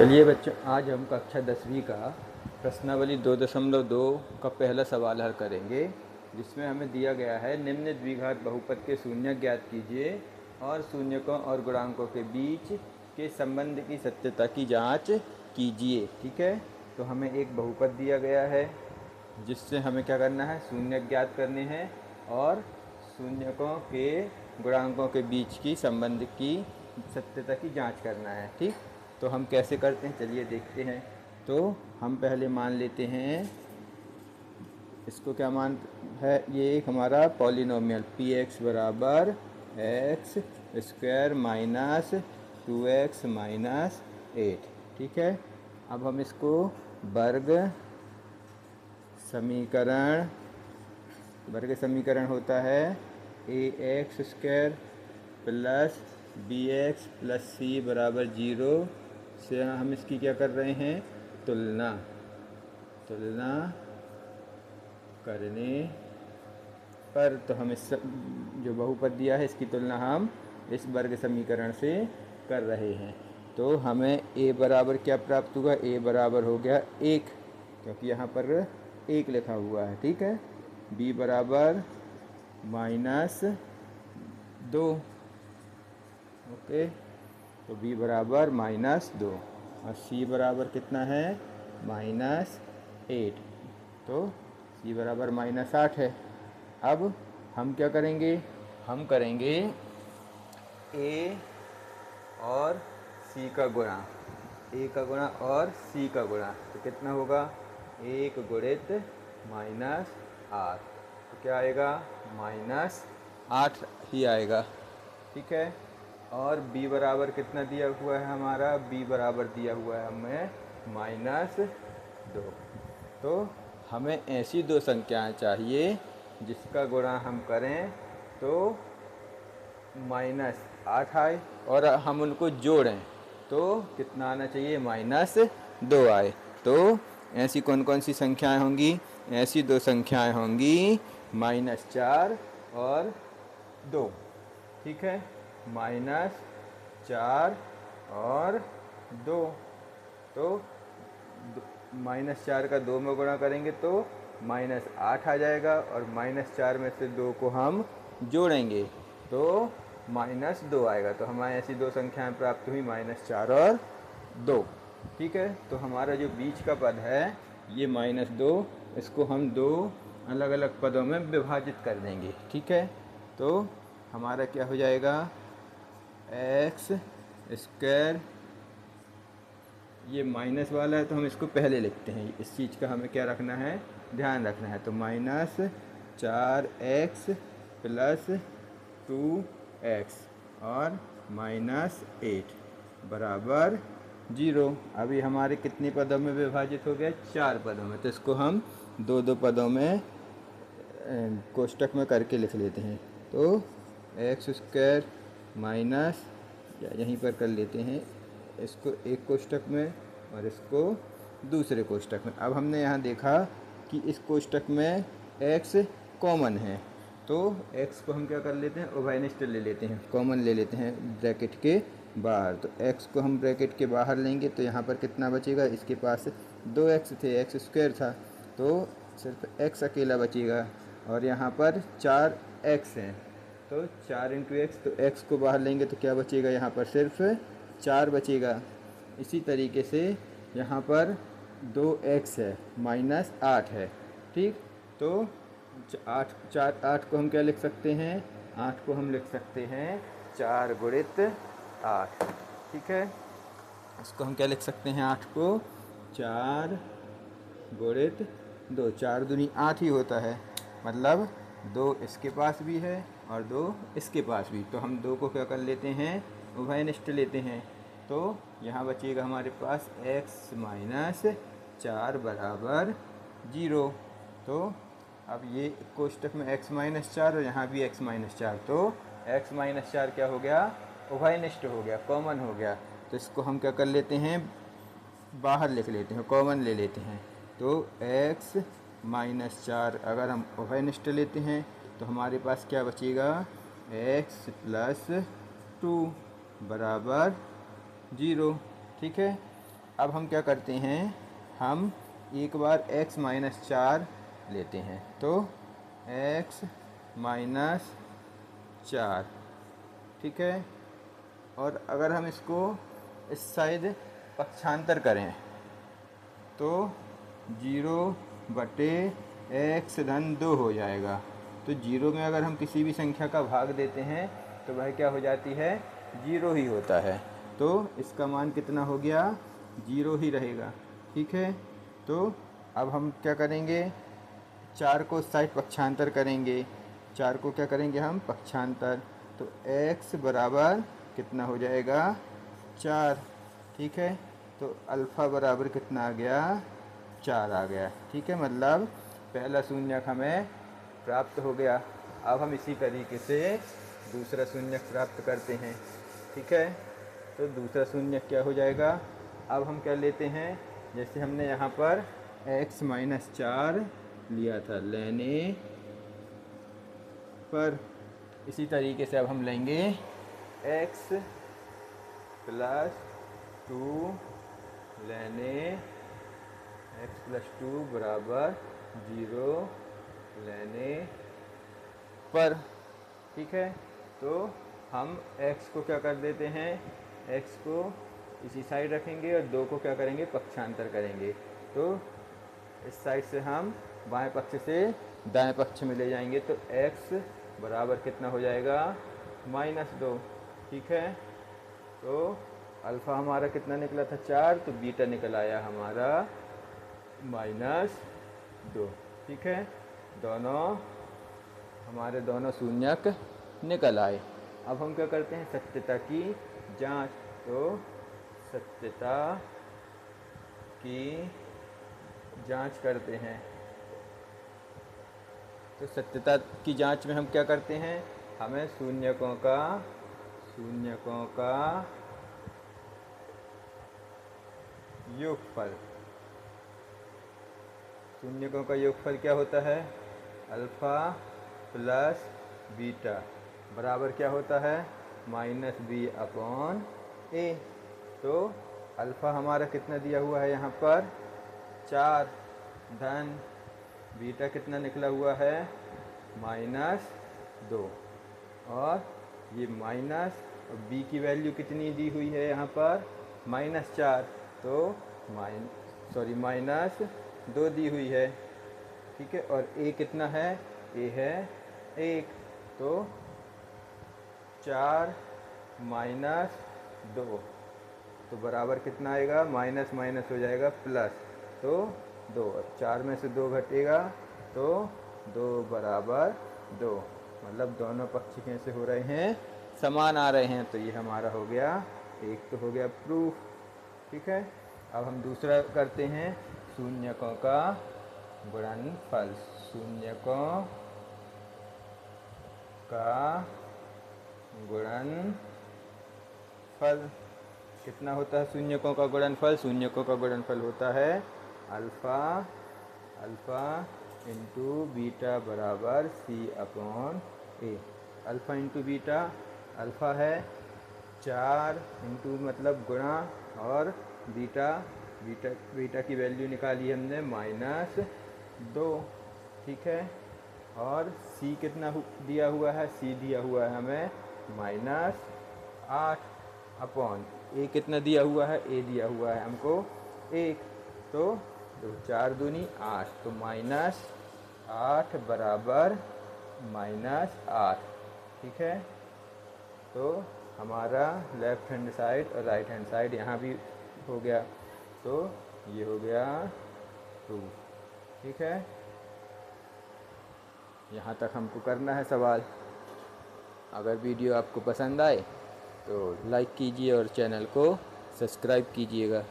चलिए बच्चों, आज हम कक्षा 10वीं का प्रश्नावली 2.2 का पहला सवाल हल करेंगे, जिसमें हमें दिया गया है निम्न द्विघात बहुपद के शून्य ज्ञात कीजिए और शून्यकों और गुणांकों के बीच के संबंध की सत्यता की जांच कीजिए। ठीक है, तो हमें एक बहुपद दिया गया है जिससे हमें क्या करना है, शून्य ज्ञात करने हैं और शून्यकों के गुणांकों के बीच की संबंध की सत्यता की जांच करना है। ठीक, तो हम कैसे करते हैं चलिए देखते हैं। तो हम पहले मान लेते हैं, इसको क्या मान है, ये एक हमारा पॉलिनोमियल पी एक्स बराबर x square minus 2x minus 8। ठीक है, अब हम इसको वर्ग समीकरण होता है a x square plus b x plus c बराबर 0 से हम इसकी क्या कर रहे हैं, तुलना करने पर तो हम इस जो बहुपद दिया है इसकी तुलना हम इस वर्ग समीकरण से कर रहे हैं। तो हमें a बराबर क्या प्राप्त हुआ, a बराबर हो गया 1, क्योंकि यहाँ पर 1 लिखा हुआ है। ठीक है, b बराबर -2, ओके, तो b बराबर -2 और c बराबर कितना है, -8, तो c बराबर -8 है। अब हम क्या करेंगे, हम करेंगे a और c का गुणा, a का गुणा और c का गुणा, तो कितना होगा, 1 गुणित -8, तो क्या आएगा, -8 ही आएगा। ठीक है, और b बराबर कितना दिया हुआ है हमारा, b बराबर दिया हुआ है हमें -2। तो हमें ऐसी दो संख्याएं चाहिए जिसका गुणा हम करें तो -8 आए और हम उनको जोड़ें तो कितना आना चाहिए, -2 आए। तो ऐसी कौन कौन सी संख्याएं होंगी, ऐसी दो संख्याएं होंगी -4 और 2। ठीक है, -4 और 2, तो -4 का 2 में गुणा करेंगे तो -8 आ जाएगा और -4 में से 2 को हम जोड़ेंगे तो -2 आएगा। तो हमारे ऐसी दो संख्याएं प्राप्त हुई, -4 और 2। ठीक है, तो हमारा जो बीच का पद है ये -2, इसको हम दो अलग अलग पदों में विभाजित कर देंगे। ठीक है, तो हमारा क्या हो जाएगा, एक्स स्क्वायर, ये माइनस वाला है तो हम इसको पहले लिखते हैं, इस चीज़ का हमें क्या रखना है, ध्यान रखना है। तो -4x प्लस 2x और -8 बराबर 0। अभी हमारे कितने पदों में विभाजित हो गया, 4 पदों में, तो इसको हम दो दो पदों में कोष्टक में करके लिख लेते हैं। तो एक्स स्क्वायर माइनस, यहीं पर कर लेते हैं, इसको एक कोष्टक में और इसको दूसरे कोष्टक में। अब हमने यहाँ देखा कि इस कोष्टक में x कॉमन है, तो x को हम क्या कर लेते हैं, उभयनिष्ठ ले लेते हैं, कॉमन ले लेते हैं ब्रैकेट के बाहर। तो x को हम ब्रैकेट के बाहर लेंगे तो यहाँ पर कितना बचेगा, इसके पास 2x थे, एक्स स्क्वायर था, तो सिर्फ x अकेला बचेगा और यहाँ पर 4x हैं, तो 4 × x, तो x को बाहर लेंगे तो क्या बचेगा, यहाँ पर सिर्फ 4 बचेगा। इसी तरीके से यहाँ पर 2x है, -8 है। ठीक, तो 8 को हम क्या लिख सकते हैं, 8 को हम लिख सकते हैं 4 गुणित 8। ठीक है, इसको हम क्या लिख सकते हैं, 8 को 4 गुणित 2, 4 दूनी 8 ही होता है, मतलब 2 इसके पास भी है और 2 इसके पास भी, तो हम 2 को क्या कर लेते हैं, उभयनिष्ठ लेते हैं। तो यहाँ बचेगा हमारे पास x माइनस 4 बराबर 0। तो अब ये कोष्टक में x माइनस 4 और यहाँ भी x माइनस 4, तो x माइनस 4 क्या हो गया, उभयनिष्ठ हो गया, कॉमन हो गया। तो इसको हम क्या कर लेते हैं, बाहर लिख लेते हैं, कॉमन ले लेते हैं। तो x माइनस 4 अगर हम उभयनिष्ठ लेते हैं तो हमारे पास क्या बचेगा, x प्लस 2 बराबर 0। ठीक है, अब हम क्या करते हैं, हम एक बार x माइनस 4 लेते हैं, तो x माइनस 4, ठीक है। और अगर हम इसको इस साइड पक्षांतर करें तो 0/x-2 हो जाएगा। तो 0 में अगर हम किसी भी संख्या का भाग देते हैं तो वह क्या हो जाती है, 0 ही होता है। तो इसका मान कितना हो गया, 0 ही रहेगा, ठीक है। तो अब हम क्या करेंगे, 4 को साइड पक्षांतर करेंगे, 4 को क्या करेंगे हम पक्षांतर, तो x बराबर कितना हो जाएगा, 4, ठीक है। तो अल्फ़ा बराबर कितना आ गया, 4 आ गया, ठीक है। मतलब पहला शून्यक हमें प्राप्त हो गया। अब हम इसी तरीके से दूसरा शून्यक प्राप्त करते हैं, ठीक है। तो दूसरा शून्यक क्या हो जाएगा, अब हम क्या लेते हैं, जैसे हमने यहाँ पर x माइनस 4 लिया था लेने पर, इसी तरीके से अब हम लेंगे x प्लस 2 लेने x प्लस 2 बराबर 0 लेने पर, ठीक है। तो हम x को क्या कर देते हैं, x को इसी साइड रखेंगे और 2 को क्या करेंगे पक्षांतर करेंगे। तो इस साइड से हम बाएं पक्ष से दाएं पक्ष में ले जाएंगे, तो x बराबर कितना हो जाएगा, -2, ठीक है। तो अल्फ़ा हमारा कितना निकला था, 4, तो बीटा निकल आया हमारा -2, ठीक है। दोनों शून्यक निकल आए। अब हम क्या करते हैं, सत्यता की जांच। तो सत्यता की जांच करते हैं। तो सत्यता की जांच में हम क्या करते हैं, हमें शून्यकों का योगफल, शून्यकों का योगफल क्या होता है, अल्फ़ा प्लस बीटा बराबर क्या होता है, -b/a। तो अल्फ़ा हमारा कितना दिया हुआ है यहाँ पर, 4, धन बीटा कितना निकला हुआ है, -2, और ये माइनस और b की वैल्यू कितनी दी हुई है यहाँ पर, -4, तो -2 दी हुई है, ठीक है। और a कितना है, a है 1, तो 4 - 2, तो बराबर कितना आएगा, माइनस माइनस हो जाएगा प्लस, तो 2, 4 में से 2 घटेगा तो 2 बराबर 2, मतलब दोनों पक्ष कैसे हो रहे हैं, समान आ रहे हैं। तो ये हमारा हो गया, एक तो हो गया प्रूफ, ठीक है। अब हम दूसरा करते हैं, शून्यकों का गुणनफल। शून्यकों का गुणनफल कितना होता है, शून्यकों का गुणनफल, शून्यकों का गुणनफल होता है अल्फ़ा इंटू बीटा बराबर c/a। Alpha into beta, alpha है 4 इंटू मतलब गुणा, और बीटा की वैल्यू निकाली हमने -2, ठीक है। और c कितना दिया हुआ है, c दिया हुआ है हमें -8 अपॉन a कितना दिया हुआ है, a दिया हुआ है हमको 1, तो 4 दूनी 8, तो -8 बराबर -8, ठीक है। तो हमारा लेफ़्ट हैंड साइड और राइट हैंड साइड यहाँ भी हो गया, तो ये हो गया 2, ठीक है। यहाँ तक हमको करना है सवाल। अगर वीडियो आपको पसंद आए तो लाइक कीजिए और चैनल को सब्सक्राइब कीजिएगा।